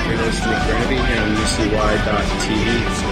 You're listening to Granby here on UCY.tv.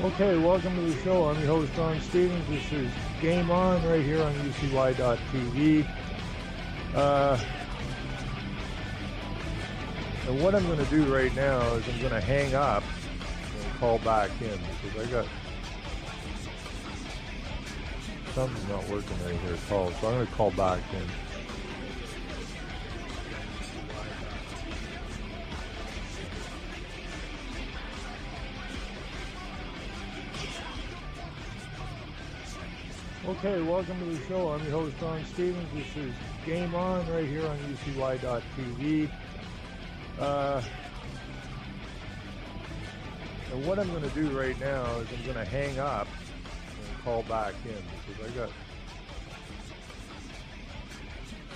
Okay, welcome to the show. I'm your host, Ron Stevens. This is Game On right here on UCY.tv. And what I'm going to do right now is I'm going to hang up and call back in because I got something's not working right here at all. So I'm going to call back in. Okay, welcome to the show. I'm your host, Ron Stevens. This is Game On right here on UCY.tv. And what I'm going to do right now is I'm going to hang up and call back in because I got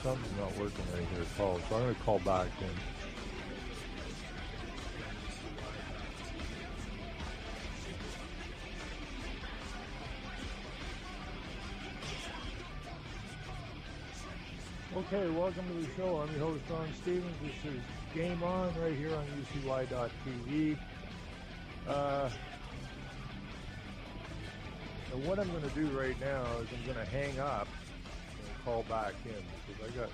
something's not working right here at all. So I'm going to call back in. Okay, welcome to the show. I'm your host, Ron Stevens. This is Game On right here on UCY.tv. And what I'm going to do right now is I'm going to hang up and call back in because I got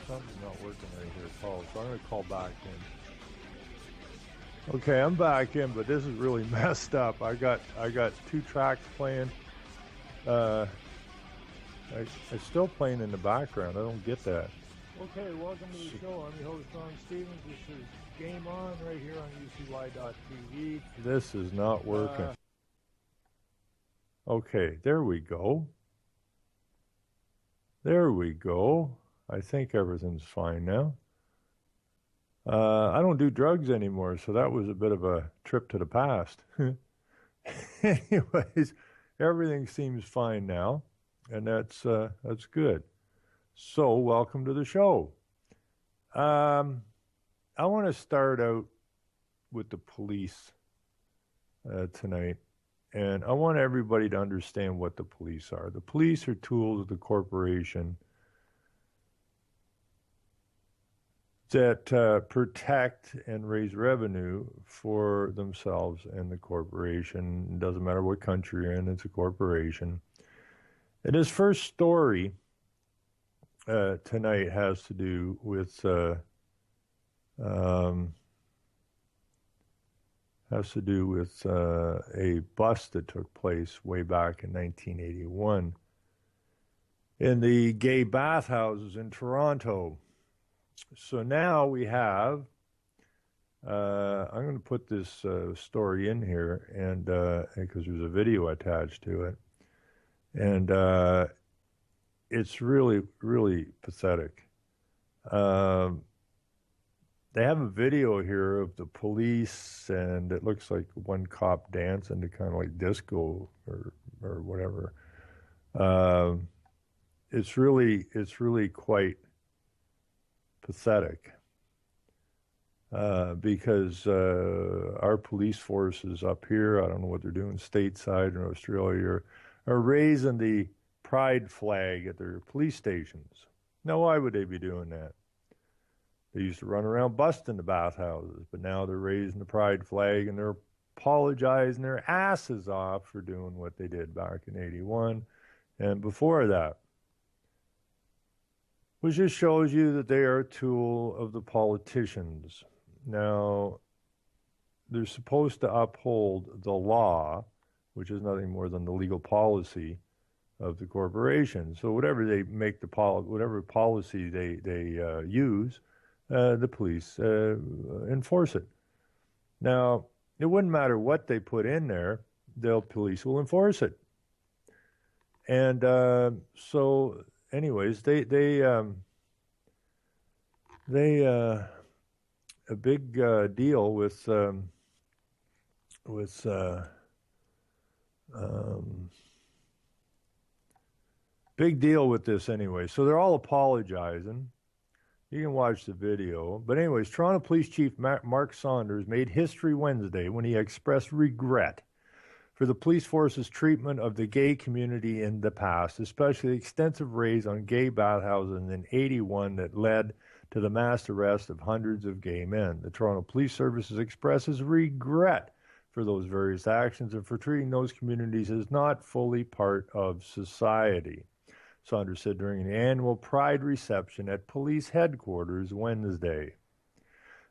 something's not working right here at all. So I'm going to call back in. Okay, I'm back in, but this is really messed up. I got two tracks playing. It's still playing in the background. I don't get that. Okay, welcome to the show. I'm your host, Ron Stevens. This is Game On right here on UCY.tv. This is not working. Okay, there we go. There we go. I think everything's fine now. I don't do drugs anymore, so that was a bit of a trip to the past. Anyways, everything seems fine now. And that's good. So welcome to the show. I want to start out with the police tonight. And I want everybody to understand what the police are. The police are tools of the corporation that protect and raise revenue for themselves and the corporation. It doesn't matter what country you're in, it's a corporation. And his first story tonight has to do with um, a bust that took place way back in 1981 in the gay bathhouses in Toronto. So now we have, I'm going to put this story in here, and because there's a video attached to it, and it's really, really pathetic. They have a video here of the police, and it looks like one cop dancing to kind of like disco or whatever. It's really quite pathetic because our police forces up here, I don't know what they're doing stateside in Australia, are raising the pride flag at their police stations. Now, why would they be doing that? They used to run around busting the bathhouses, but now they're raising the pride flag and they're apologizing their asses off for doing what they did back in 81 and before that. Which just shows you that they are a tool of the politicians. Now, they're supposed to uphold the law, which is nothing more than the legal policy of the corporation. So whatever they make whatever policy they use, the police enforce it. Now, it wouldn't matter what they put in there; the police will enforce it. And so, anyways, they a big deal with big deal with this anyway. So they're all apologizing. You can watch the video. But anyways, Toronto Police Chief Mark Saunders made history Wednesday when he expressed regret for the police force's treatment of the gay community in the past, especially the extensive raids on gay bathhouses in 81 that led to the mass arrest of hundreds of gay men. The Toronto Police Services expresses regret for those various actions and for treating those communities as not fully part of society, Saunders said during an annual Pride reception at police headquarters Wednesday.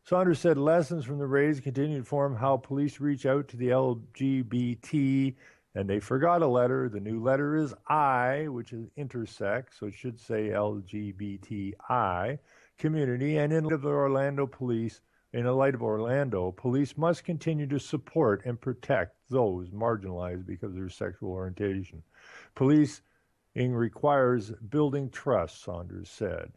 Saunders said lessons from the raids continue to inform how police reach out to the LGBT, and they forgot a letter. The new letter is I, which is intersex, so it should say LGBTI community. And in light of Orlando, police must continue to support and protect those marginalized because of their sexual orientation. Policing requires building trust, Saunders said.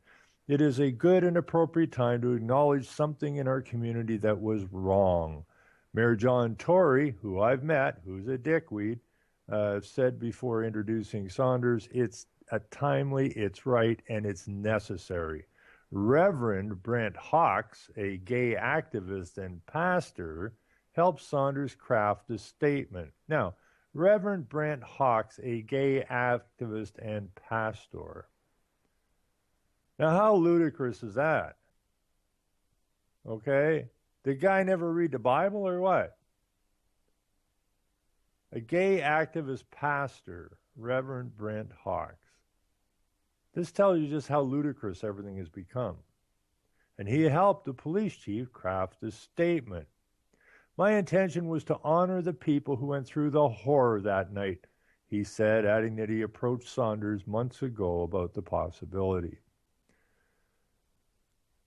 It is a good and appropriate time to acknowledge something in our community that was wrong. Mayor John Tory, who I've met, who's a dickweed, said before introducing Saunders, it's timely, it's right, and it's necessary. Reverend Brent Hawks, a gay activist and pastor, helped Saunders craft a statement. Now, Reverend Brent Hawks, a gay activist and pastor. Now, how ludicrous is that? Okay? Did the guy never read the Bible or what? A gay activist pastor, Reverend Brent Hawks. This tells you just how ludicrous everything has become. And he helped the police chief craft a statement. My intention was to honor the people who went through the horror that night, he said, adding that he approached Saunders months ago about the possibility.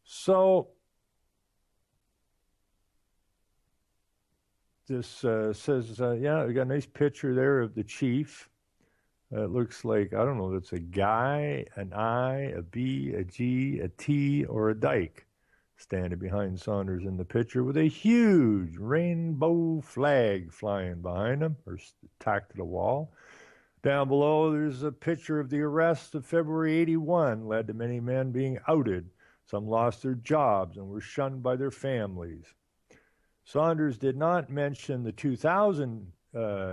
So, this says, yeah, we got a nice picture there of the chief. It looks like, I don't know, it's a guy, an I, a B, a G, a T, or a dyke standing behind Saunders in the picture with a huge rainbow flag flying behind him or tacked to the wall. Down below, there's a picture of the arrest of February 81, led to many men being outed. Some lost their jobs and were shunned by their families. Saunders did not mention the 2000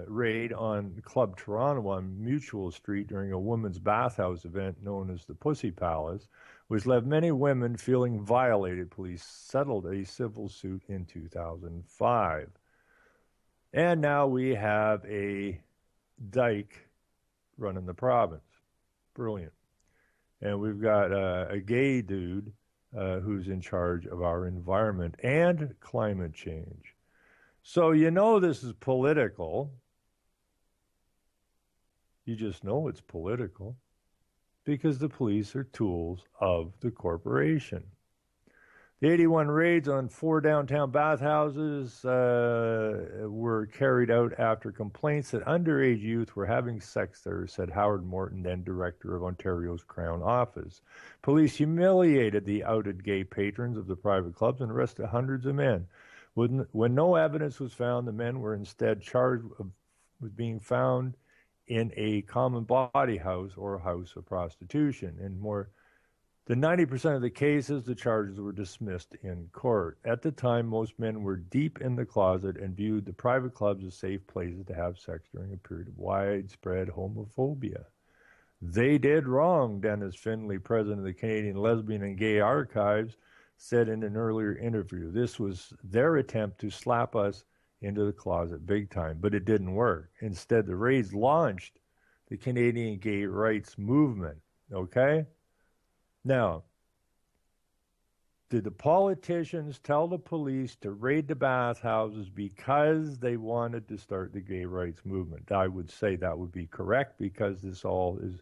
raid on Club Toronto on Mutual Street during a women's bathhouse event known as the Pussy Palace, which left many women feeling violated. Police settled a civil suit in 2005. And now we have a dyke running the province. Brilliant. And we've got a gay dude who's in charge of our environment and climate change. So you know this is political. You just know it's political because the police are tools of the corporation. The 81 raids on 4 downtown bathhouses were carried out after complaints that underage youth were having sex there, said Howard Morton, then director of Ontario's Crown Office. Police humiliated the outed gay patrons of the private clubs and arrested hundreds of men. When no evidence was found, the men were instead charged with being found in a common body house or house of prostitution. And more than 90% of the cases, the charges were dismissed in court. At the time, most men were deep in the closet and viewed the private clubs as safe places to have sex during a period of widespread homophobia. They did wrong, Dennis Finley, president of the Canadian Lesbian and Gay Archives, said in an earlier interview. This was their attempt to slap us into the closet big time, but it didn't work. Instead, the raids launched the Canadian gay rights movement, okay? Now, did the politicians tell the police to raid the bathhouses because they wanted to start the gay rights movement? I would say that would be correct because this all is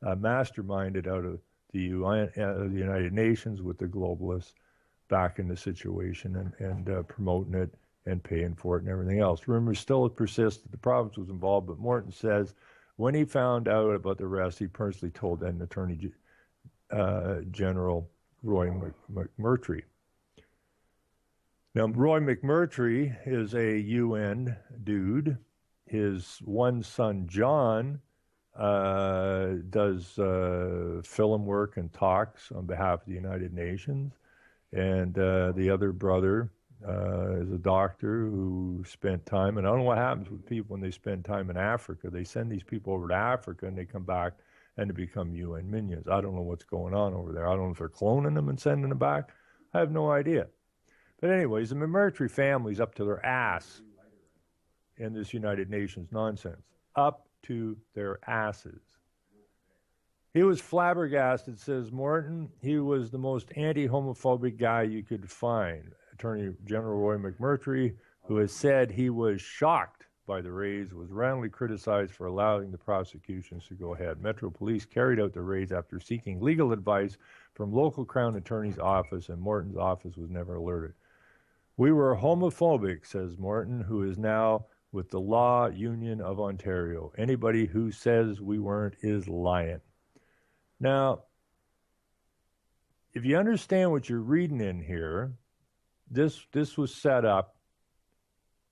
masterminded out of the United Nations with the globalists backing the situation and promoting it and paying for it and everything else. Rumors still persist that the province was involved, but Morton says when he found out about the arrest, he personally told then Attorney General Roy McMurtry. Now, Roy McMurtry is a UN dude. His one son, John, does film work and talks on behalf of the United Nations. And the other brother is a doctor who spent time, and I don't know what happens with people when they spend time in Africa. They send these people over to Africa and they come back and to become UN minions. I don't know what's going on over there. I don't know if they're cloning them and sending them back. I have no idea. But anyways, the McMurtry family's up to their ass in this United Nations nonsense. Up to their asses. He was flabbergasted, says Morton. He was the most anti-homophobic guy you could find. Attorney General Roy McMurtry, who has said he was shocked by the raids, was roundly criticized for allowing the prosecutions to go ahead. Metro Police carried out the raids after seeking legal advice from local Crown Attorney's office, and Morton's office was never alerted. We were homophobic, says Morton, who is now with the Law Union of Ontario. Anybody who says we weren't is lying. Now, if you understand what you're reading in here, this was set up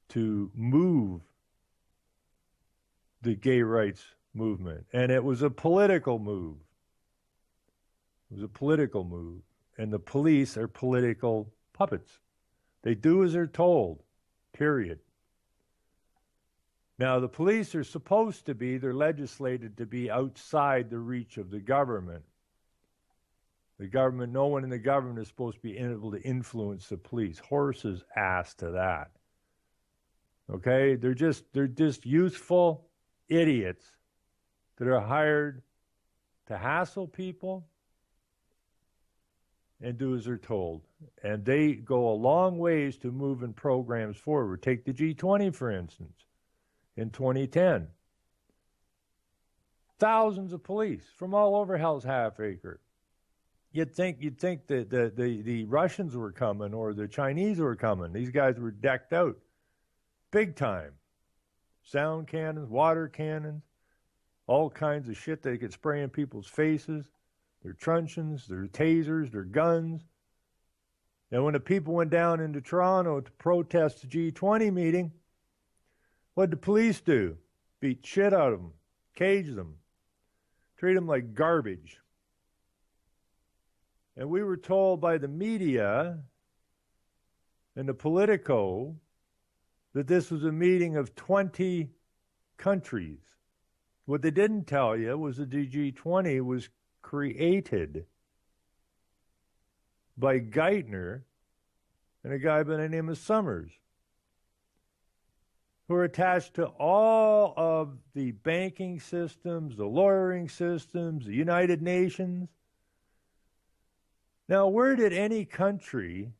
to move the gay rights movement. And it was a political move. It was a political move. And the police are political puppets. They do as they're told, period. Now, the police are supposed to be, they're legislated to be outside the reach of the government. The government, no one in the government is supposed to be able to influence the police. Horses ass to that. Okay? They're just useful idiots that are hired to hassle people and do as they're told. And they go a long ways to moving programs forward. Take the G20, for instance. In 2010, thousands of police from all over Hell's Half Acre. You'd think that the Russians were coming or the Chinese were coming. These guys were decked out, big time. Sound cannons, water cannons, all kinds of shit they could spray in people's faces. Their truncheons, their tasers, their guns. And when the people went down into Toronto to protest the G20 meeting, what'd the police do? Beat shit out of them, cage them, treat them like garbage. And we were told by the media and the Politico that this was a meeting of 20 countries. What they didn't tell you was that the G20 was created by Geithner and a guy by the name of Summers, who are attached to all of the banking systems, the lawyering systems, the United Nations. Now, where did any country,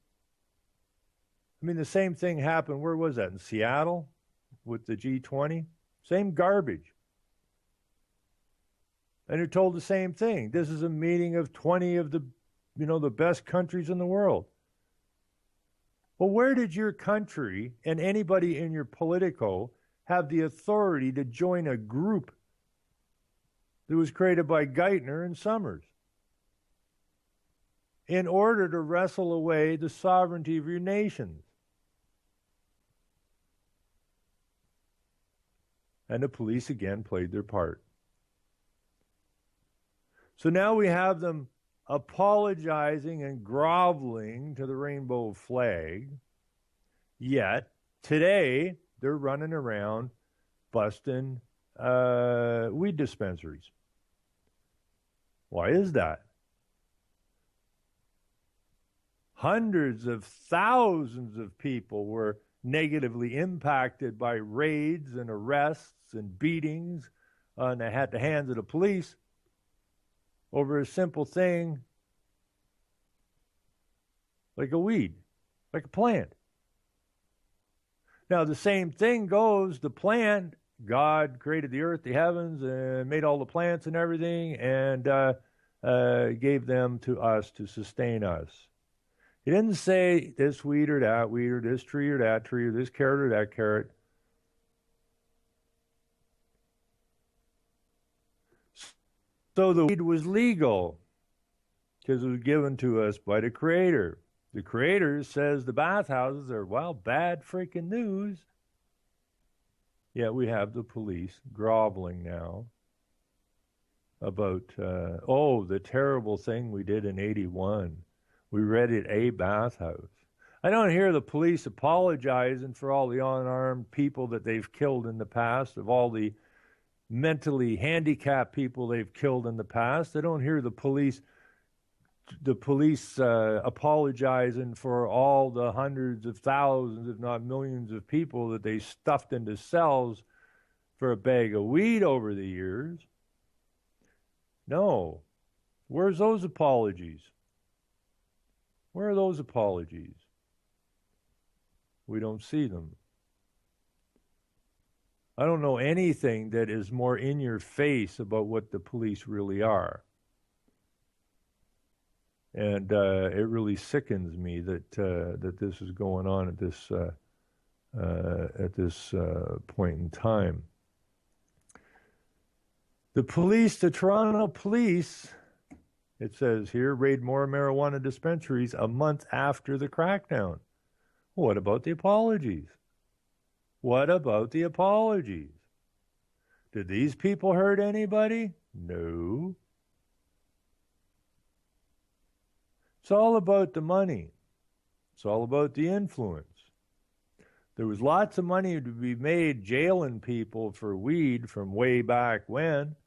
I mean, the same thing happened, where was that, in Seattle with the G20? Same garbage. And they're told the same thing. This is a meeting of 20 of the, the best countries in the world. Well, where did your country and anybody in your Politico have the authority to join a group that was created by Geithner and Summers in order to wrestle away the sovereignty of your nations? And the police again played their part. So now we have them apologizing and groveling to the rainbow flag, yet today they're running around busting weed dispensaries. Why is that? Hundreds of thousands of people were negatively impacted by raids and arrests and beatings at the hands of the police over a simple thing like a weed, like a plant. Now, the same thing goes, the plant, God created the earth, the heavens, and made all the plants and everything, and gave them to us to sustain us. He didn't say this weed or that weed, or this tree or that tree, or this carrot or that carrot. So the weed was legal because it was given to us by the Creator. The Creator says the bathhouses are, well, bad freaking news. Yet we have the police groveling now about, the terrible thing we did in 81. We raided a bathhouse. I don't hear the police apologizing for all the unarmed people that they've killed in the past, of all the mentally handicapped people they've killed in the past. I don't hear the police apologizing for all the hundreds of thousands, if not millions of people that they stuffed into cells for a bag of weed over the years. No. Where's those apologies? Where are those apologies? We don't see them. I don't know anything that is more in your face about what the police really are. And it really sickens me that this is going on at this point in time. The Toronto police, it says here, raid more marijuana dispensaries a month after the crackdown. What about the apologies? What about the apologies? Did these people hurt anybody? No. It's all about the money. It's all about the influence. There was lots of money to be made jailing people for weed from way back when.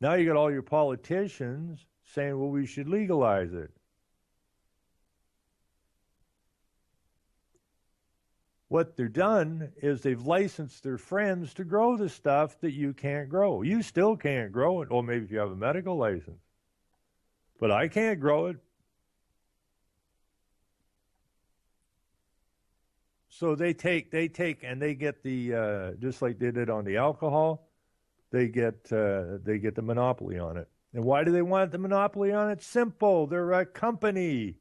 Now you got all your politicians saying, well, we should legalize it. What they've done is they've licensed their friends to grow the stuff that you can't grow. You still can't grow it, or maybe if you have a medical license. But I can't grow it. So they take and they get the just like they did on the alcohol, they get the monopoly on it. And why do they want the monopoly on it? Simple. They're a company.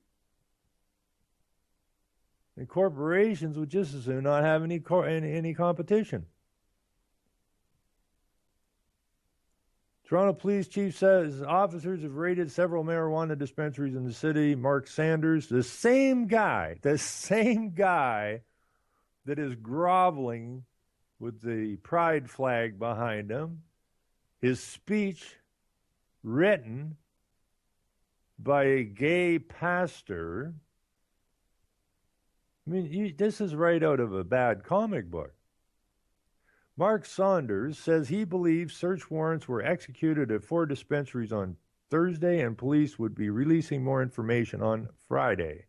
And corporations would just as soon not have any competition. Toronto Police Chief says officers have raided several marijuana dispensaries in the city. Mark Sanders, the same guy that is groveling with the pride flag behind him, his speech written by a gay pastor. I mean, this is right out of a bad comic book. Mark Saunders says he believes search warrants were executed at 4 dispensaries on Thursday and police would be releasing more information on Friday.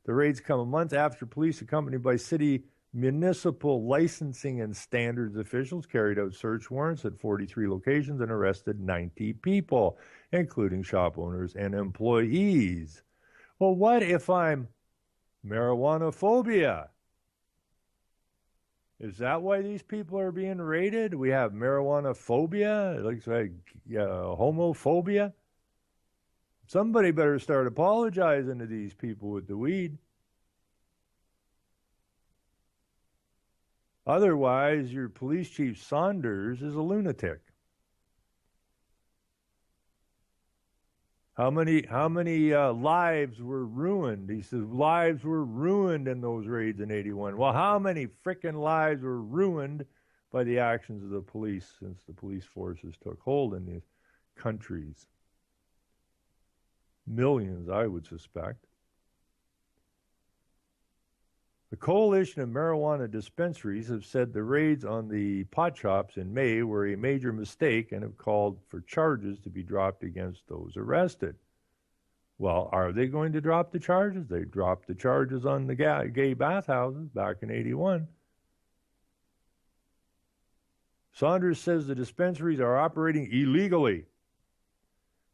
The raids come a month after police, accompanied by city Municipal licensing and standards officials carried out search warrants at 43 locations and arrested 90 people, including shop owners and employees. Well, what if I'm marijuana phobia? Is that why these people are being raided? We have marijuana phobia. It looks like homophobia. Somebody better start apologizing to these people with the weed. Otherwise, your police chief Saunders is a lunatic. How many lives were ruined? He says lives were ruined in those raids in 81. Well, how many frickin' lives were ruined by the actions of the police since the police forces took hold in these countries? Millions, I would suspect. The Coalition of Marijuana Dispensaries have said the raids on the pot shops in May were a major mistake and have called for charges to be dropped against those arrested. Well, are they going to drop the charges? They dropped the charges on the gay bathhouses back in 81. Saunders says the dispensaries are operating illegally,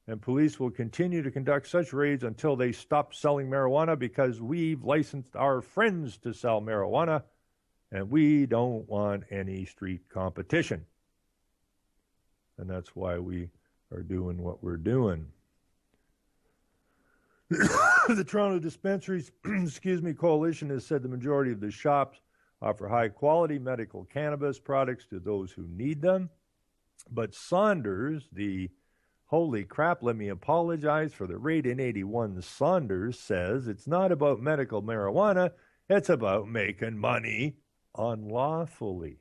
and police will continue to conduct such raids until they stop selling marijuana because we've licensed our friends to sell marijuana and we don't want any street competition. And that's why we are doing what we're doing. The Toronto Dispensaries Coalition has said the majority of the shops offer high-quality medical cannabis products to those who need them. But Saunders, holy crap, let me apologize for the raid in 81. Saunders says it's not about medical marijuana, it's about making money unlawfully.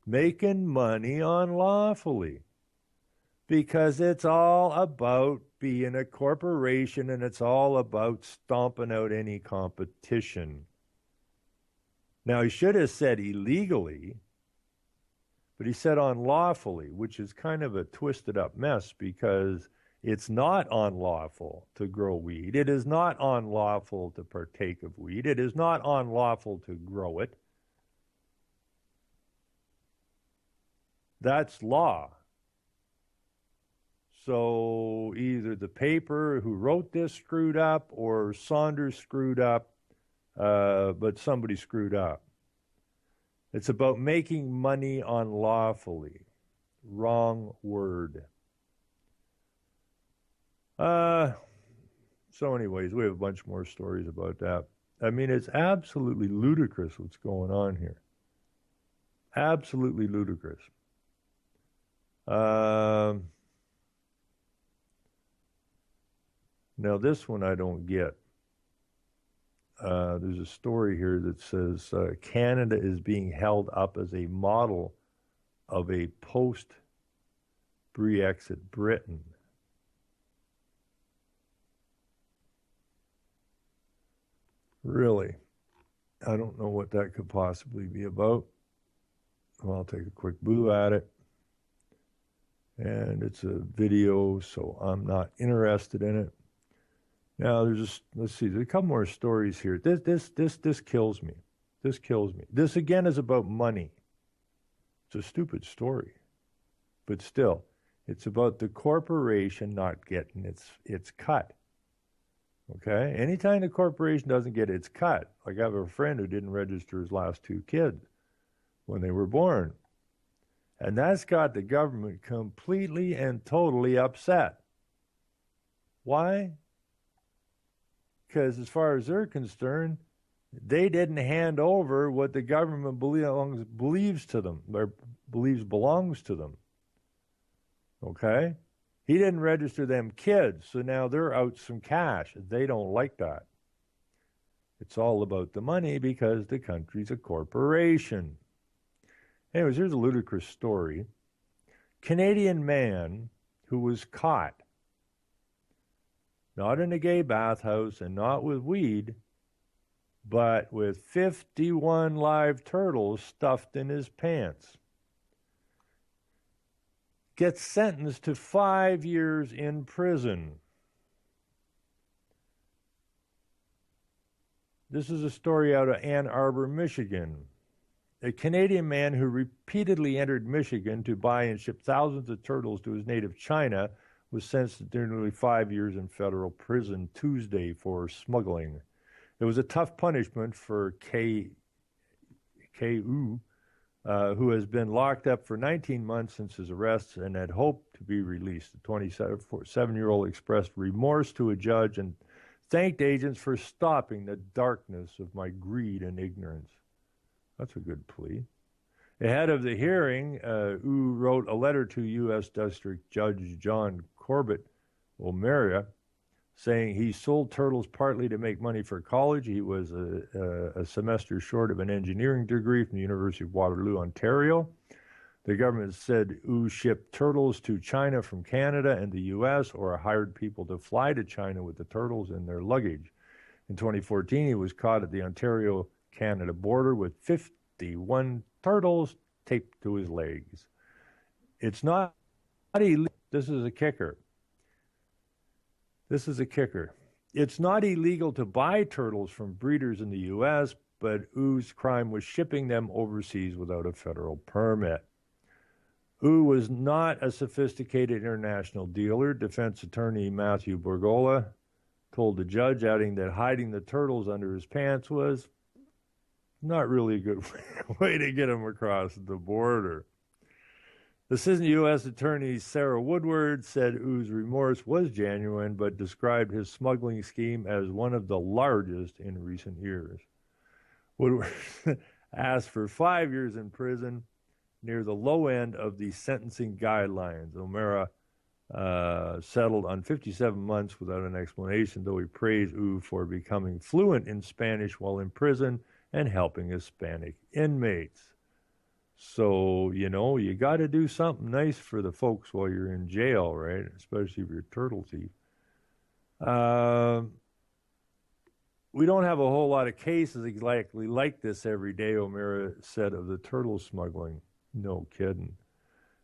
Making money unlawfully. Because it's all about being a corporation and it's all about stomping out any competition. Now, he should have said illegally, but he said unlawfully, which is kind of a twisted up mess because it's not unlawful to grow weed. It is not unlawful to partake of weed. It is not unlawful to grow it. That's law. So either the paper who wrote this screwed up or Saunders screwed up, but somebody screwed up. It's about making money unlawfully. Wrong word. So anyways, we have a bunch more stories about that. I mean, it's absolutely ludicrous what's going on here. Absolutely ludicrous. Now, this one I don't get. There's a story here that says Canada is being held up as a model of a post-Brexit Britain. Really? I don't know what that could possibly be about. Well, I'll take a quick boo at it. And it's a video, so I'm not interested in it. Now, let's see, there's a couple more stories here. This kills me. This kills me. This, again, is about money. It's a stupid story. But still, it's about the corporation not getting its cut. Okay? Anytime the corporation doesn't get its cut, like I have a friend who didn't register his last two kids when they were born. And that's got the government completely and totally upset. Why? Because as far as they're concerned, they didn't hand over what the government believes to them, or believes belongs to them. Okay? He didn't register them kids, so now they're out some cash. They don't like that. It's all about the money because the country's a corporation. Anyways, here's a ludicrous story. Canadian man who was caught, not in a gay bathhouse and not with weed, but with 51 live turtles stuffed in his pants, gets sentenced to 5 years in prison. This is a story out of Ann Arbor, Michigan. A Canadian man who repeatedly entered Michigan to buy and ship thousands of turtles to his native China was sentenced to nearly 5 years in federal prison Tuesday for smuggling. It was a tough punishment for K.U., who has been locked up for 19 months since his arrest and had hoped to be released. The 27-year-old expressed remorse to a judge and thanked agents for stopping the darkness of my greed and ignorance. That's a good plea. Ahead of the hearing, Wu wrote a letter to U.S. District Judge John Corbett O'Meara saying he sold turtles partly to make money for college. He was a semester short of an engineering degree from the University of Waterloo, Ontario. The government said Wu shipped turtles to China from Canada and the U.S. or hired people to fly to China with the turtles in their luggage. In 2014, he was caught at the Ontario-Canada border with 51 turtles taped to his legs. It's not illegal. This is a kicker. It's not illegal to buy turtles from breeders in the U.S., but Wu's crime was shipping them overseas without a federal permit. Wu was not a sophisticated international dealer, defense attorney Matthew Bergola told the judge, adding that hiding the turtles under his pants was not really a good way to get them across the border. Assistant U.S. Attorney Sarah Woodward said Wu's remorse was genuine, but described his smuggling scheme as one of the largest in recent years. Woodward asked for 5 years in prison, near the low end of the sentencing guidelines. O'Meara settled on 57 months without an explanation, though he praised Wu for becoming fluent in Spanish while in prison and helping Hispanic inmates. So, you got to do something nice for the folks while you're in jail, right? Especially if you're a turtle thief. We don't have a whole lot of cases exactly like this every day, O'Meara said of the turtle smuggling. No kidding.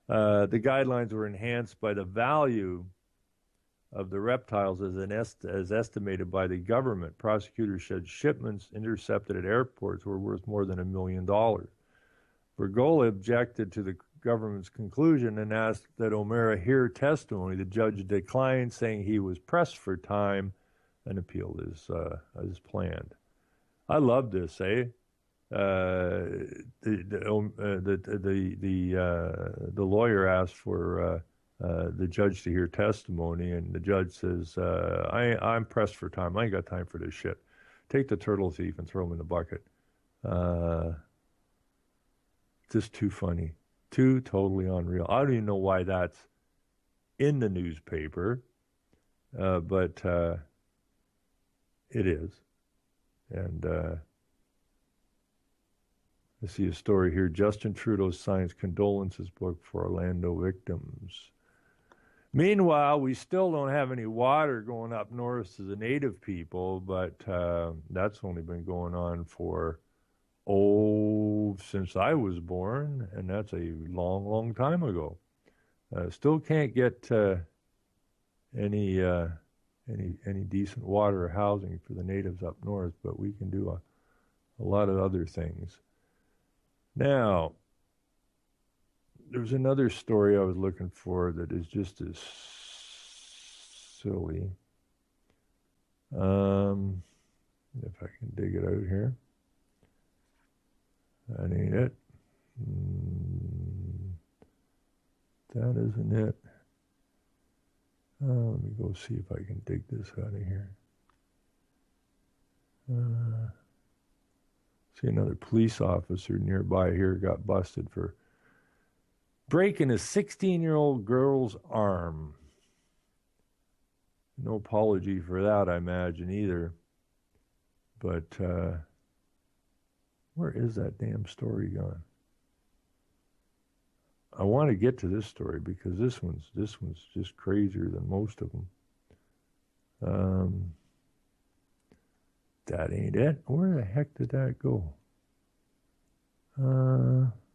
The guidelines were enhanced by the value of the reptiles as estimated by the government. Prosecutors said shipments intercepted at airports were worth more than $1 million. Bergola objected to the government's conclusion and asked that O'Meara hear testimony. The judge declined, saying he was pressed for time and appealed as planned. I love this, eh? The lawyer asked for the judge to hear testimony, and the judge says, I'm pressed for time. I ain't got time for this shit. Take the turtle thief and throw him in the bucket. Just too funny. Too totally unreal. I don't even know why that's in the newspaper, but it is. And I see a story here. Justin Trudeau signs condolences book for Orlando victims. Meanwhile, we still don't have any water going up north to the native people, but that's only been going on for, since I was born, and that's a long, long time ago. Still can't get any decent water or housing for the natives up north, but we can do a lot of other things. Now, there's another story I was looking for that is just as silly. If I can dig it out here. That ain't it. That isn't it. Let me go see if I can dig this out of here. See, another police officer nearby here got busted for breaking a 16-year-old girl's arm. No apology for that, I imagine, either. But where is that damn story gone? I want to get to this story because this one's just crazier than most of them. That ain't it. Where the heck did that go?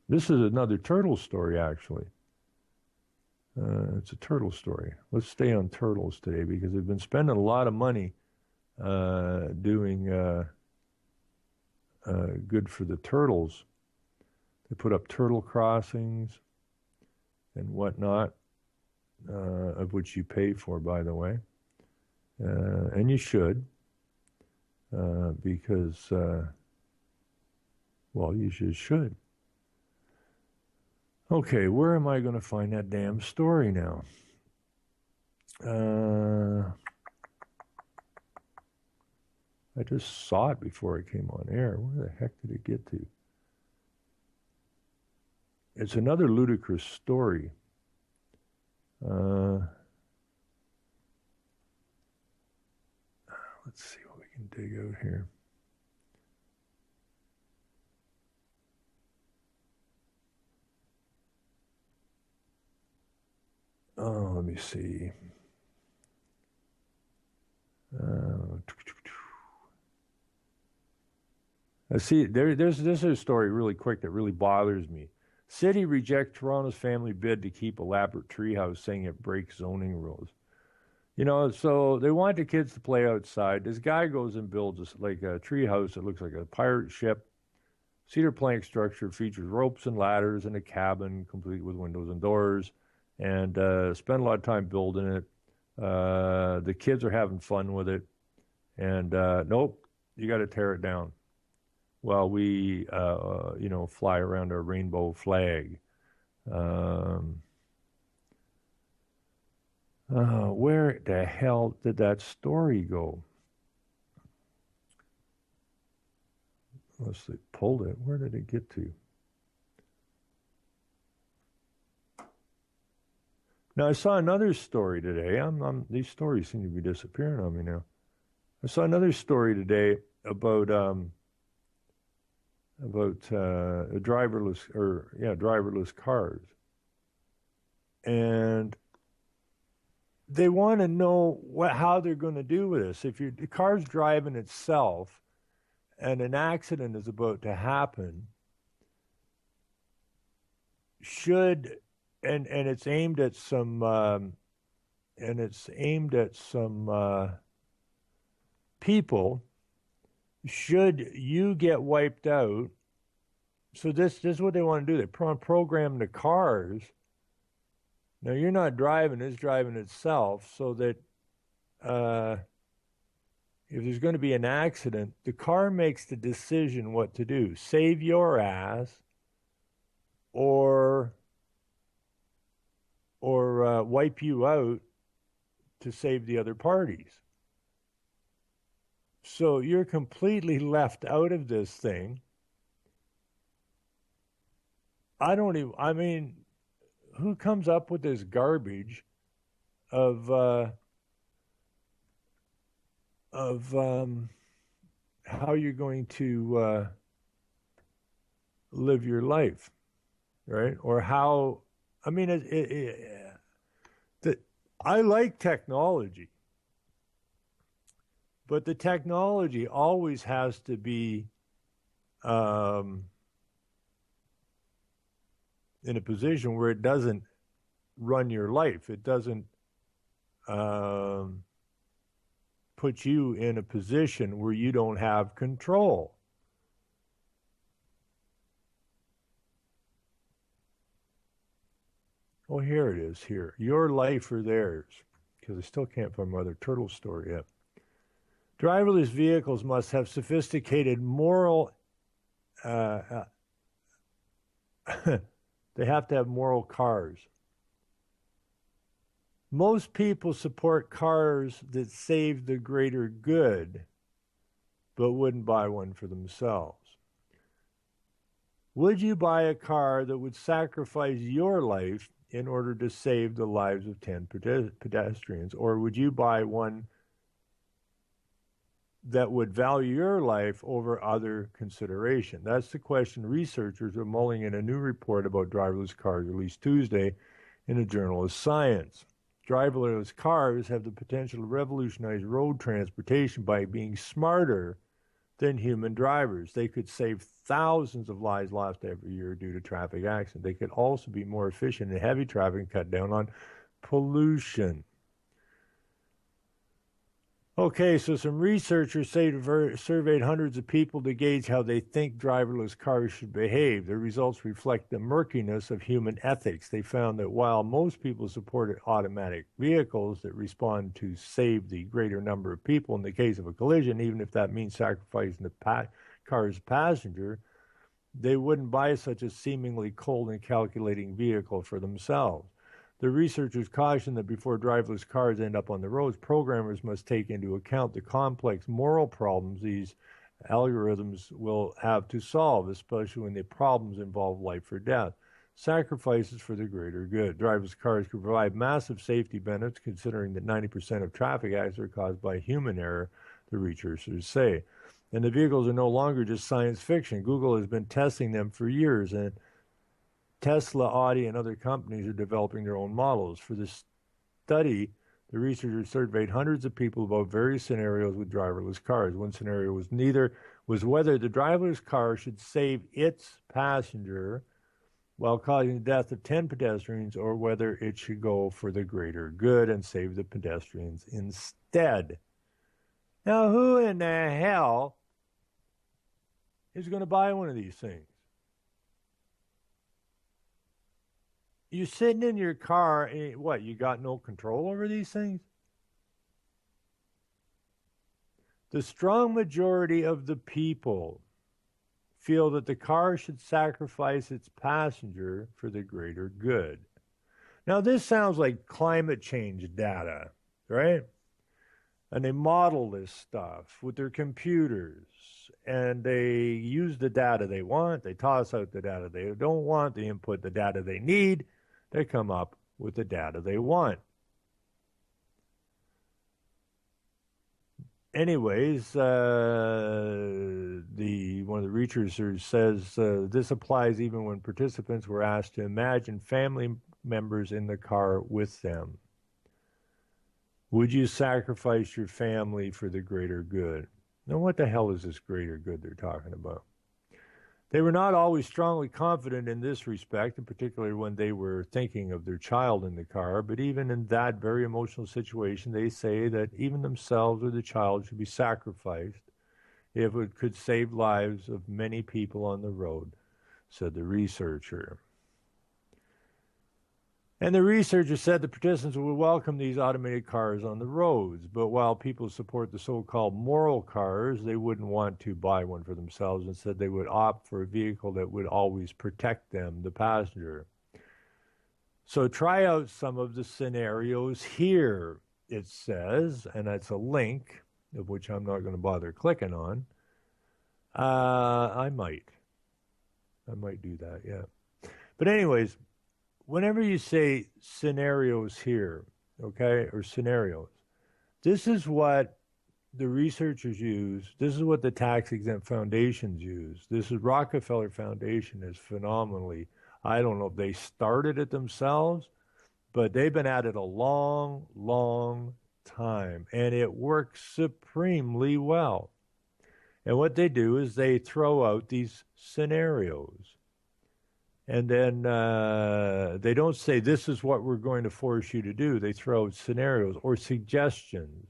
This is another turtle story, actually. It's a turtle story. Let's stay on turtles today because they've been spending a lot of money doing good for the turtles. They put up turtle crossings and whatnot, of which you pay for, by the way. And you should, because, well, you just should. Okay, where am I going to find that damn story now? I just saw it before it came on air. Where the heck did it get to? It's another ludicrous story. Let's see what we can dig out here. Oh, let me see. See, this is a story really quick that really bothers me. City rejects Toronto's family bid to keep elaborate treehouse, saying it breaks zoning rules. You know, so they want the kids to play outside. This guy goes and builds like a treehouse that looks like a pirate ship. Cedar plank structure features ropes and ladders and a cabin complete with windows and doors. And spend a lot of time building it. The kids are having fun with it. And nope, you got to tear it down. While we, fly around our rainbow flag. Where the hell did that story go? Unless they pulled it. Where did it get to? Now, I saw another story today. These stories seem to be disappearing on me now. I saw another story today about driverless cars, and they want to know how they're going to do with this. If the car's driving itself, and an accident is about to happen, and it's aimed at some people. Should you get wiped out? So this is what they want to do. They program the cars. Now you're not driving; it's driving itself, so that if there's going to be an accident, the car makes the decision what to do: save your ass, or wipe you out to save the other parties. So you're completely left out of this thing. I mean, who comes up with this garbage of how you're going to live your life, right? Or how, I mean, I like technology. But the technology always has to be in a position where it doesn't run your life. It doesn't put you in a position where you don't have control. Oh, here it is, here. Your life or theirs. Because I still can't find my other turtle story yet. Driverless vehicles must have sophisticated moral, they have to have moral cars. Most people support cars that save the greater good, but wouldn't buy one for themselves. Would you buy a car that would sacrifice your life in order to save the lives of 10 pedestrians? Or would you buy one that would value your life over other consideration? That's the question researchers are mulling in a new report about driverless cars released Tuesday in the Journal of Science. Driverless cars have the potential to revolutionize road transportation by being smarter than human drivers. They could save thousands of lives lost every year due to traffic accidents. They could also be more efficient in heavy traffic and cut down on pollution. Okay, so some researchers surveyed hundreds of people to gauge how they think driverless cars should behave. Their results reflect the murkiness of human ethics. They found that while most people supported automatic vehicles that respond to save the greater number of people in the case of a collision, even if that means sacrificing the car's passenger, they wouldn't buy such a seemingly cold and calculating vehicle for themselves. The researchers caution that before driverless cars end up on the roads, programmers must take into account the complex moral problems these algorithms will have to solve, especially when the problems involve life or death. Sacrifices for the greater good. Driverless cars could provide massive safety benefits, considering that 90% of traffic accidents are caused by human error, the researchers say. And the vehicles are no longer just science fiction. Google has been testing them for years, and Tesla, Audi, and other companies are developing their own models. For this study, the researchers surveyed hundreds of people about various scenarios with driverless cars. One scenario was whether the driverless car should save its passenger while causing the death of 10 pedestrians, or whether it should go for the greater good and save the pedestrians instead. Now, who in the hell is going to buy one of these things? You're sitting in your car, and what, you got no control over these things? The strong majority of the people feel that the car should sacrifice its passenger for the greater good. Now, this sounds like climate change data, right? And they model this stuff with their computers, and they use the data they want, they toss out the data they don't want, they input the data they need, they come up with the data they want. Anyways, one of the researchers says this applies even when participants were asked to imagine family members in the car with them. Would you sacrifice your family for the greater good? Now, what the hell is this greater good they're talking about? They were not always strongly confident in this respect, in particular when they were thinking of their child in the car, but even in that very emotional situation, they say that even themselves or the child should be sacrificed if it could save lives of many people on the road, said the researcher. And the researcher said the participants would welcome these automated cars on the roads, but while people support the so-called moral cars, they wouldn't want to buy one for themselves. Instead, they would opt for a vehicle that would always protect them, the passenger. So try out some of the scenarios here, it says, and that's a link, of which I'm not going to bother clicking on. I might do that, yeah. But anyways, whenever you say scenarios here, okay, or scenarios, this is what the researchers use. This is what the tax-exempt foundations use. This is Rockefeller Foundation is phenomenally, I don't know if they started it themselves, but they've been at it a long, long time, and it works supremely well. And what they do is they throw out these scenarios. And then they don't say, this is what we're going to force you to do. They throw out scenarios or suggestions.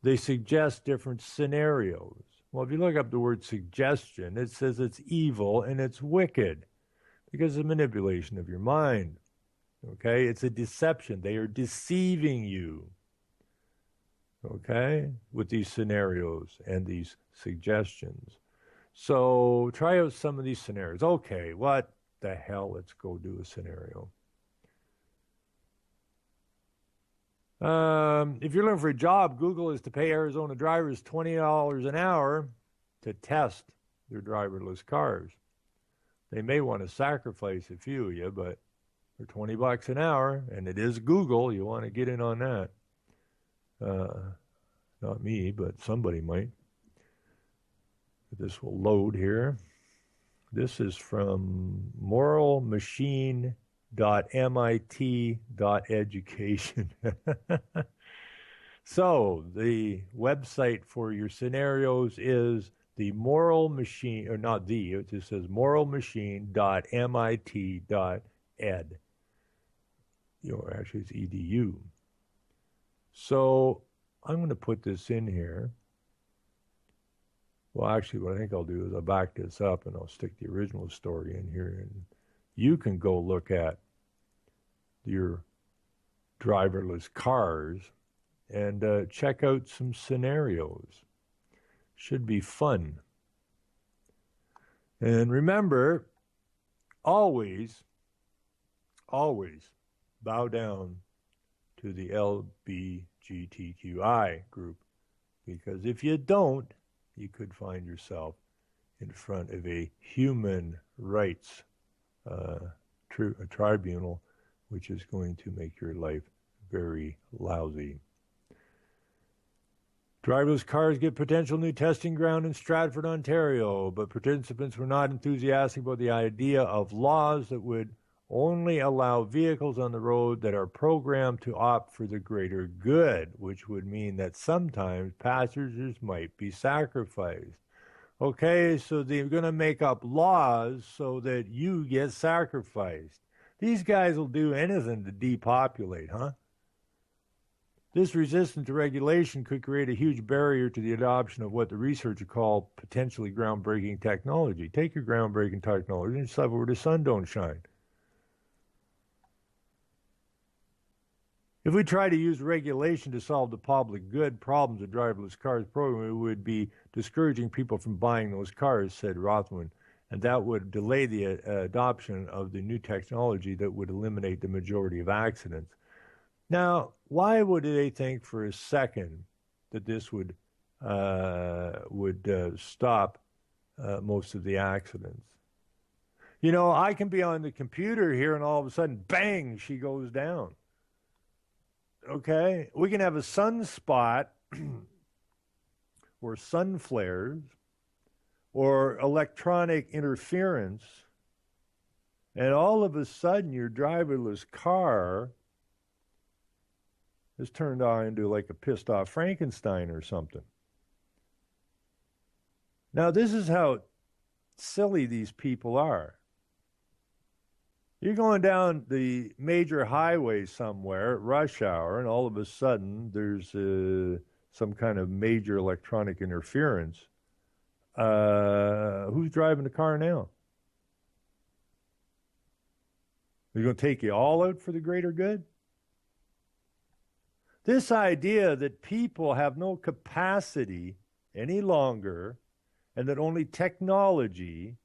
They suggest different scenarios. Well, if you look up the word suggestion, it says it's evil and it's wicked because it's a manipulation of your mind. Okay? It's a deception. They are deceiving you. Okay? With these scenarios and these suggestions. So try out some of these scenarios. Okay, what the hell, let's go do a scenario. If you're looking for a job, Google is to pay Arizona drivers $20 an hour to test their driverless cars. They may want to sacrifice a few of you, but for $20 an hour, and it is Google, you want to get in on that. Not me, but somebody might. This will load here. This is from moralmachine.mit.education. So the website for your scenarios is the Moral Machine, or not the, it just says moralmachine.mit.ed. Actually, it's edu. So I'm going to put this in here. Well, actually, what I think I'll do is I'll back this up and I'll stick the original story in here, and you can go look at your driverless cars and check out some scenarios. Should be fun. And remember, always bow down to the LGBTQI group, because if you don't, you could find yourself in front of a human rights tribunal, which is going to make your life very lousy. Driverless cars get potential new testing ground in Stratford, Ontario, but participants were not enthusiastic about the idea of laws that would only allow vehicles on the road that are programmed to opt for the greater good, which would mean that sometimes passengers might be sacrificed. Okay, so they're going to make up laws so that you get sacrificed. These guys will do anything to depopulate, huh? This resistance to regulation could create a huge barrier to the adoption of what the researchers call potentially groundbreaking technology. Take your groundbreaking technology and stuff where the sun don't shine. If we try to use regulation to solve the public good problems of driverless cars program, it would be discouraging people from buying those cars, said Rothman, and that would delay the adoption of the new technology that would eliminate the majority of accidents. Now, why would they think for a second that this would stop most of the accidents? You know, I can be on the computer here and all of a sudden, bang, she goes down. Okay? We can have a sunspot or sun flares or electronic interference, and all of a sudden your driverless car is turned on into like a pissed off Frankenstein or something. Now, this is how silly these people are. You're going down the major highway somewhere at rush hour, and all of a sudden there's some kind of major electronic interference. Who's driving the car now? They're going to take you all out for the greater good? This idea that people have no capacity any longer and that only technology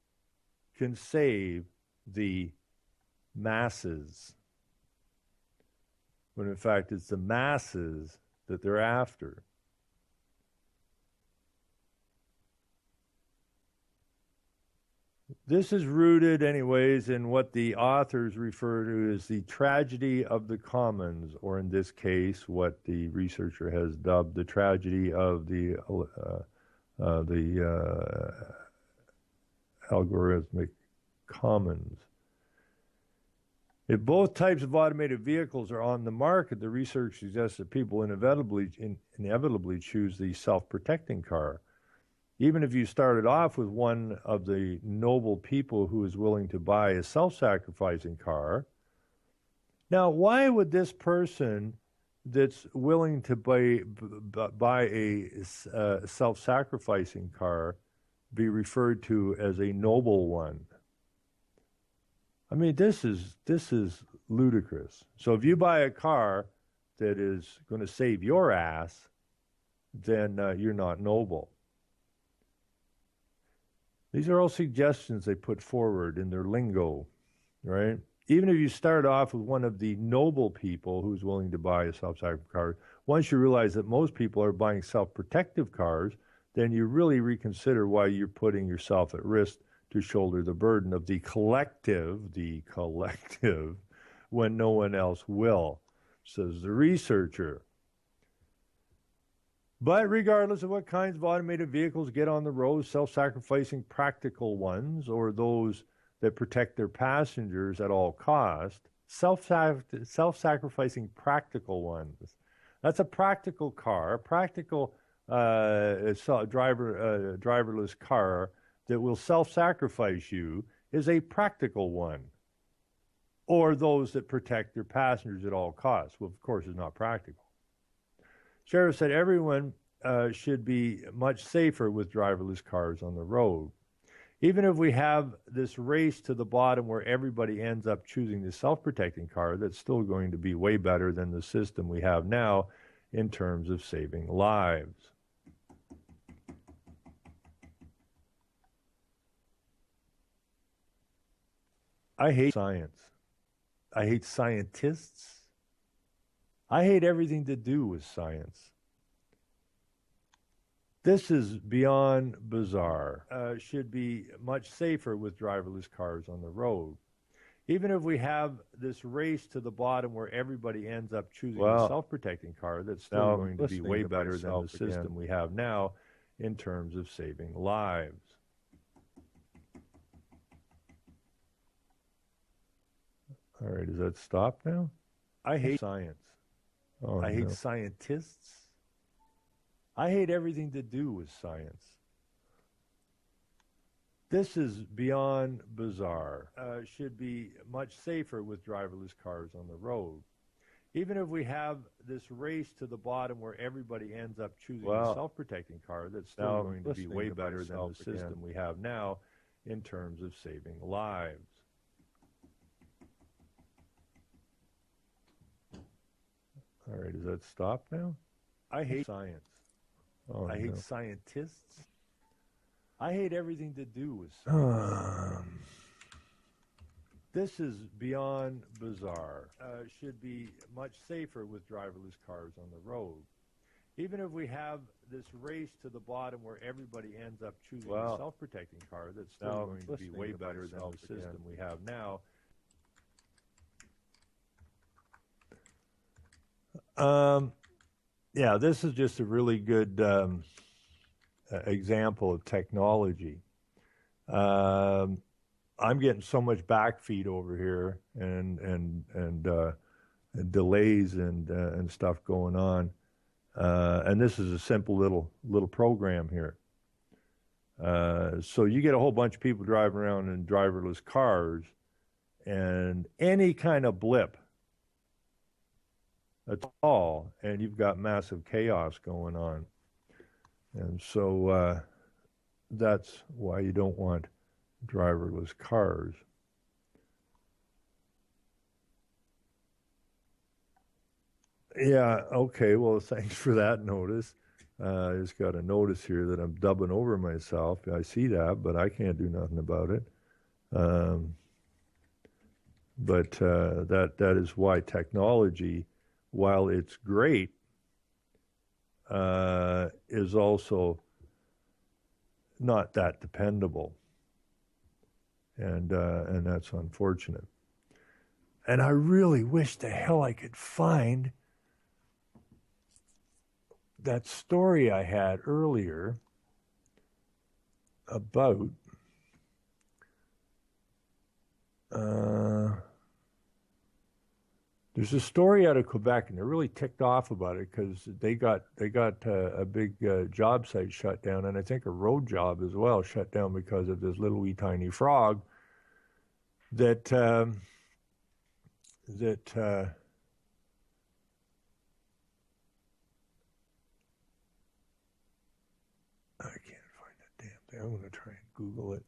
can save the masses, when in fact it's the masses that they're after. This is rooted, anyways, in what the authors refer to as the tragedy of the commons, or in this case, what the researcher has dubbed the tragedy of the algorithmic commons. If both types of automated vehicles are on the market, the research suggests that people inevitably choose the self-protecting car. Even if you started off with one of the noble people who is willing to buy a self-sacrificing car, now why would this person that's willing to buy a self-sacrificing car be referred to as a noble one? I mean, this is ludicrous. So if you buy a car that is going to save your ass, then you're not noble. These are all suggestions they put forward in their lingo, right? Even if you start off with one of the noble people who's willing to buy a self-sacrificing car, once you realize that most people are buying self-protective cars, then you really reconsider why you're putting yourself at risk to shoulder the burden of the collective, when no one else will, says the researcher. But regardless of what kinds of automated vehicles get on the road, self-sacrificing practical ones or those that protect their passengers at all cost, self-sacrificing practical ones. That's a practical car, a practical driverless car that will self-sacrifice you is a practical one. Or those that protect their passengers at all costs. Well, of course, it's not practical. Sheriff said everyone should be much safer with driverless cars on the road. Even if we have this race to the bottom where everybody ends up choosing the self-protecting car, that's still going to be way better than the system we have now in terms of saving lives. I hate science. I hate scientists. I hate everything to do with science. This is beyond bizarre. Should be much safer with driverless cars on the road. Even if we have this race to the bottom where everybody ends up choosing a self-protecting car, that's still going to be way better than the system we have now in terms of saving lives. All right, does that stop now? I hate science. I hate scientists. I hate everything to do with science. This is beyond bizarre. Should be much safer with driverless cars on the road. Even if we have this race to the bottom where everybody ends up choosing a self-protecting car, that's still going to be way better than the system we have now in terms of saving lives. All right, does that stop now? I hate science. I hate scientists. I hate everything to do with science. This is beyond bizarre. Should be much safer with driverless cars on the road. Even if we have this race to the bottom where everybody ends up choosing a self-protecting car, that's still going to be way better than the system we have now. Yeah, this is just a really good example of technology. I'm getting so much backfeed over here and delays and stuff going on, and this is a simple little program here. So you get a whole bunch of people driving around in driverless cars, and any kind of blip at all, and you've got massive chaos going on. And so that's why you don't want driverless cars. Yeah, okay, well, thanks for that notice. I just got a notice here that I'm dubbing over myself. I see that, but I can't do nothing about it. But that is why technology, while it's great, is also not that dependable, and that's unfortunate. And I really wish the hell I could find that story I had earlier about there's a story out of Quebec, and they're really ticked off about it because they got a big job site shut down, and I think a road job as well shut down because of this little wee tiny frog that I can't find that damn thing. I'm going to try and Google it.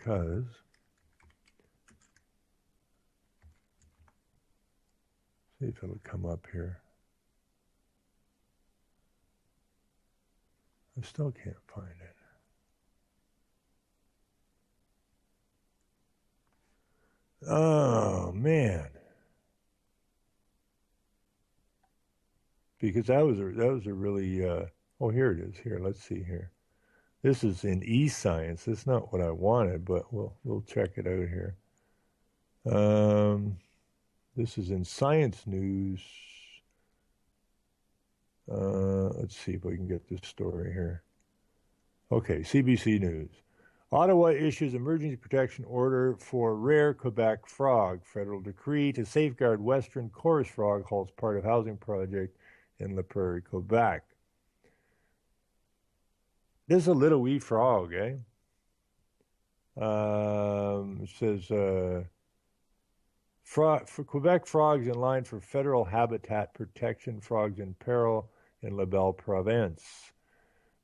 Because see if it'll come up here. I still can't find it. Oh man. Because that was a really oh, here it is. Here, let's see here. This is in eScience. That's not what I wanted, but we'll check it out here. This is in Science News. Let's see if we can get this story here. Okay, CBC News. Ottawa issues emergency protection order for rare Quebec frog. Federal decree to safeguard western chorus frog halts part of housing project in La Prairie, Quebec. This is a little wee frog, eh? It says, for Quebec frogs in line for federal habitat protection, frogs in peril in La Belle Province.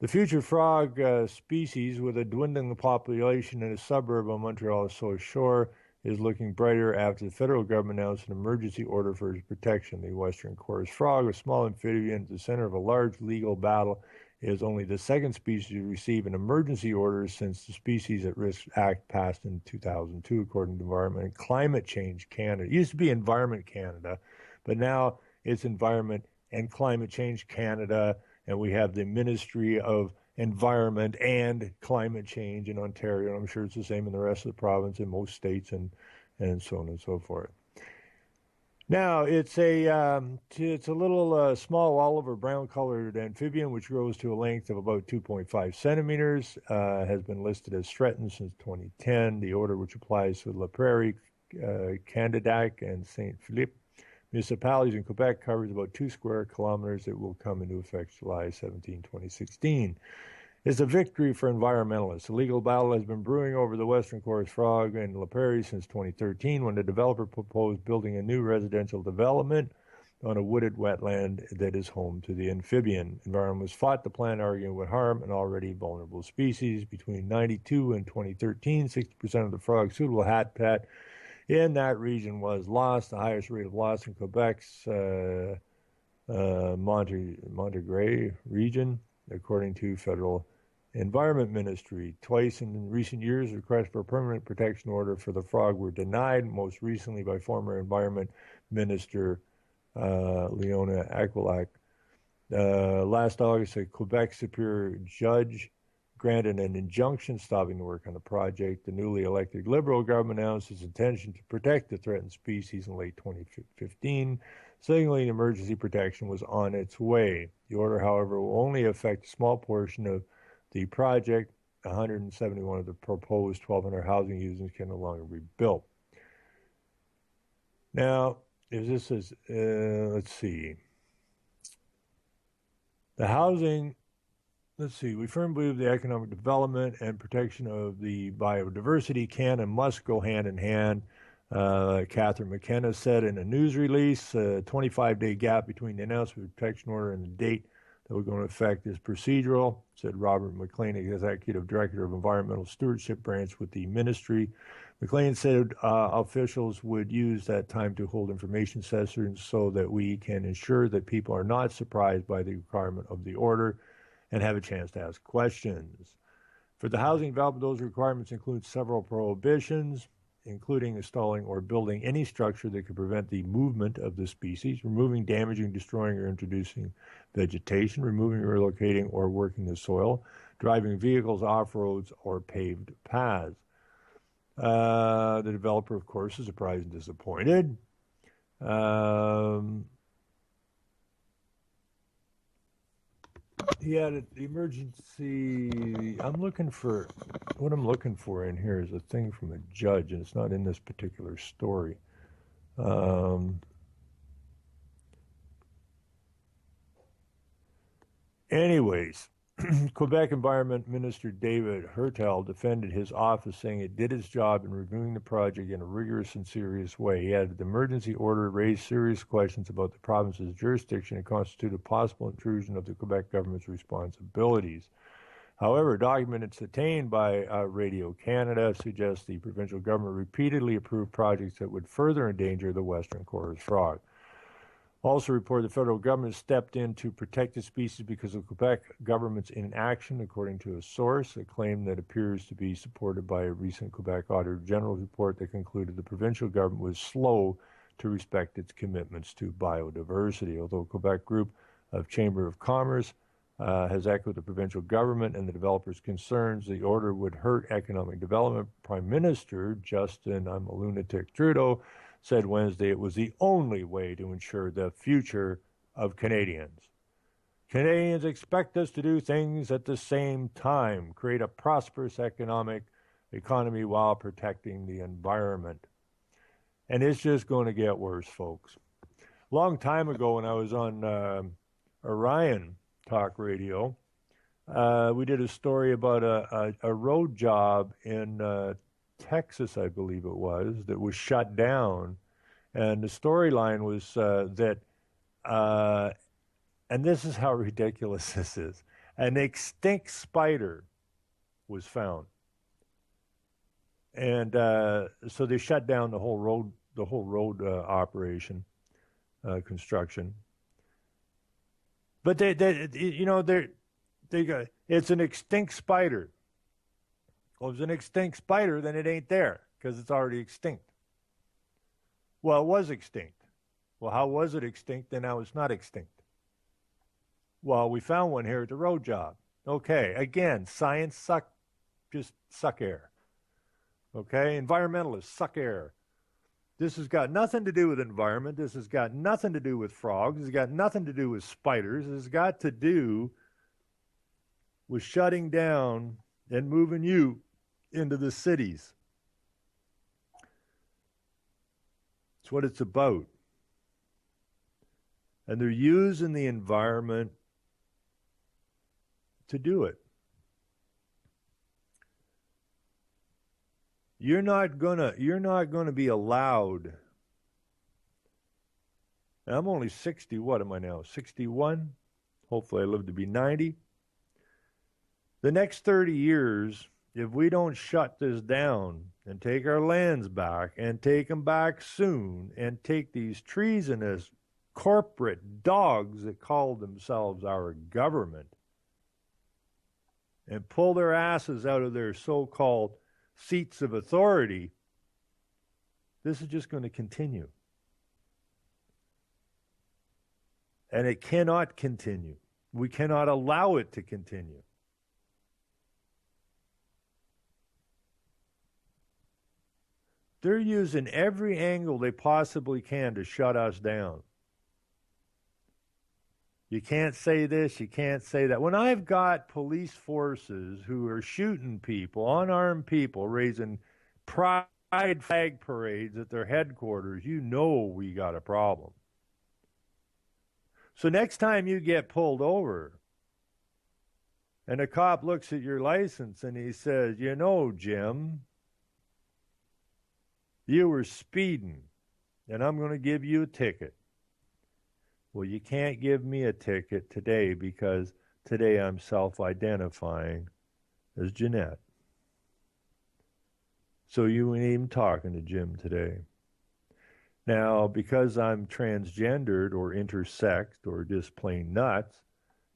The future frog species, with a dwindling population in a suburb on Montreal's South Shore, is looking brighter after the federal government announced an emergency order for its protection. The western chorus frog, a small amphibian at the center of a large legal battle, is only the second species to receive an emergency order since the Species at Risk Act passed in 2002, according to Environment and Climate Change Canada. It used to be Environment Canada, but now it's Environment and Climate Change Canada, and we have the Ministry of Environment and Climate Change in Ontario. I'm sure it's the same in the rest of the province, in most states, and so on and so forth. Now, it's a little small olive brown colored amphibian which grows to a length of about 2.5 centimeters. Has been listed as threatened since 2010. The order, which applies to La Prairie, Candidac, and Saint Philippe municipalities in Quebec, covers about 2 square kilometers. It will come into effect July 17, 2016. It's a victory for environmentalists. A legal battle has been brewing over the western chorus frog in La Prairie since 2013, when the developer proposed building a new residential development on a wooded wetland that is home to the amphibian. Environmentalists fought the plan, arguing it would harm an already vulnerable species. Between 92 and 2013, 60% of the frog's suitable habitat in that region was lost. The highest rate of loss in Quebec's Montégrès region, according to federal Environment Ministry. Twice in recent years, requests for a permanent protection order for the frog were denied, most recently by former Environment Minister Leona Aquilak. Last August, a Quebec Superior Judge granted an injunction stopping the work on the project. The newly elected Liberal government announced its intention to protect the threatened species in late 2015, signaling emergency protection was on its way. The order, however, will only affect a small portion of the project. 171 of the proposed 1,200 housing units can no longer be built. Now, if this is, let's see. The housing, we firmly believe the economic development and protection of the biodiversity can and must go hand in hand. Catherine McKenna said in a news release, a 25-day gap between the announcement of the protection order and the date that will go into effect is procedural, said Robert McLean, Executive Director of Environmental Stewardship Branch with the ministry. McLean said officials would use that time to hold information sessions so that we can ensure that people are not surprised by the requirement of the order and have a chance to ask questions. For the housing development, those requirements include several prohibitions, including installing or building any structure that could prevent the movement of the species, removing, damaging, destroying, or introducing vegetation, removing, relocating, or working the soil, driving vehicles off roads or paved paths. The developer, of course, is surprised and disappointed. Yeah, the emergency. What I'm looking for in here is a thing from a judge, and it's not in this particular story. Anyways, Quebec Environment Minister David Hertel defended his office, saying it did its job in reviewing the project in a rigorous and serious way. He added the emergency order raised serious questions about the province's jurisdiction and constituted possible intrusion of the Quebec government's responsibilities. However, documents obtained by Radio Canada suggest the provincial government repeatedly approved projects that would further endanger the western chorus frog. Also reported the federal government stepped in to protect the species because of Quebec government's inaction, according to a source, a claim that appears to be supported by a recent Quebec Auditor General's report that concluded the provincial government was slow to respect its commitments to biodiversity. Although Quebec Group of Chamber of Commerce has echoed the provincial government and the developers' concerns the order would hurt economic development, Prime Minister Justin, I'm a lunatic, Trudeau, said Wednesday it was the only way to ensure the future of Canadians. Canadians expect us to do things at the same time, create a prosperous economy while protecting the environment. And it's just going to get worse, folks. Long time ago when I was on Orion Talk Radio, We did a story about a road job in Texas, I believe it was, that was shut down. And the storyline was that, and this is how ridiculous this is, an extinct spider was found. And so they shut down the whole road operation, construction. But they got, it's an extinct spider. Well, if it's an extinct spider, then it ain't there because it's already extinct. Well, it was extinct. Well, how was it extinct? And now it's not extinct. Well, we found one here at the road job. Okay, again, science just suck air. Okay, environmentalists suck air. This has got nothing to do with environment. This has got nothing to do with frogs. It's got nothing to do with spiders. It's got to do with shutting down and moving you into the cities. It's what it's about. And they're using the environment to do it. You're not gonna be allowed. And I'm only 60. What am I now? 61. Hopefully, I live to be 90. The next 30 years, if we don't shut this down and take our lands back and take them back soon and take these treasonous corporate dogs that call themselves our government and pull their asses out of their so-called seats of authority, this is just going to continue. And it cannot continue. We cannot allow it to continue. They're using every angle they possibly can to shut us down. You can't say this, you can't say that. When I've got police forces who are shooting people, unarmed people, raising pride flag parades at their headquarters, you know we got a problem. So next time you get pulled over and a cop looks at your license and he says, you know, Jim, you were speeding and I'm going to give you a ticket. Well, you can't give me a ticket today because today I'm self-identifying as Jeanette. So you ain't even talking to Jim today. Now, because I'm transgendered or intersexed or just plain nuts,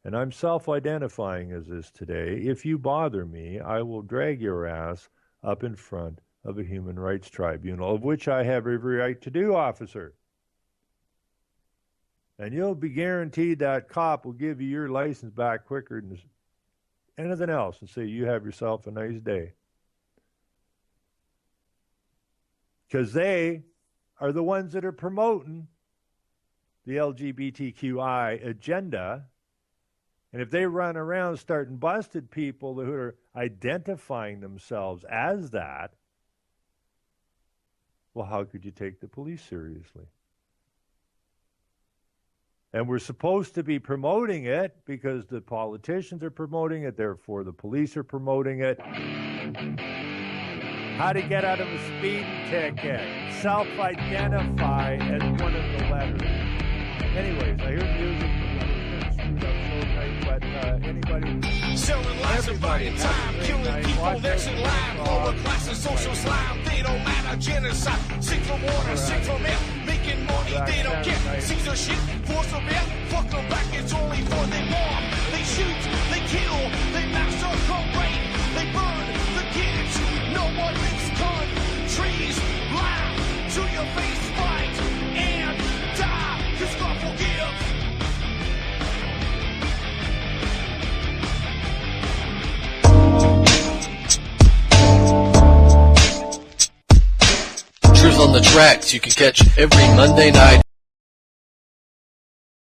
and I'm self-identifying as this today, if you bother me, I will drag your ass up in front of a human rights tribunal, of which I have every right to do, officer. And you'll be guaranteed that cop will give you your license back quicker than anything else and say, you have yourself a nice day. Because they are the ones that are promoting the LGBTQI agenda. And if they run around starting busted people who are identifying themselves as that, well, how could you take the police seriously? And we're supposed to be promoting it because the politicians are promoting it, therefore the police are promoting it. How to get out of a speeding ticket. Self-identify as one of the letters. Anyways, I hear music. But anybody... Selling lies and buying time, killing people that's in line. Lower class and social slime, they don't matter. Genocide, sick from water, sick from air. Making money, they don't care. Caesar shit, force of air. Fuck them back, it's only for they bomb. They shoot, they kill, they massacre, rape. They burn the kids. No one makes countries lie to your face, fight and die. Cause God forgives. On the tracks you can catch every Monday night.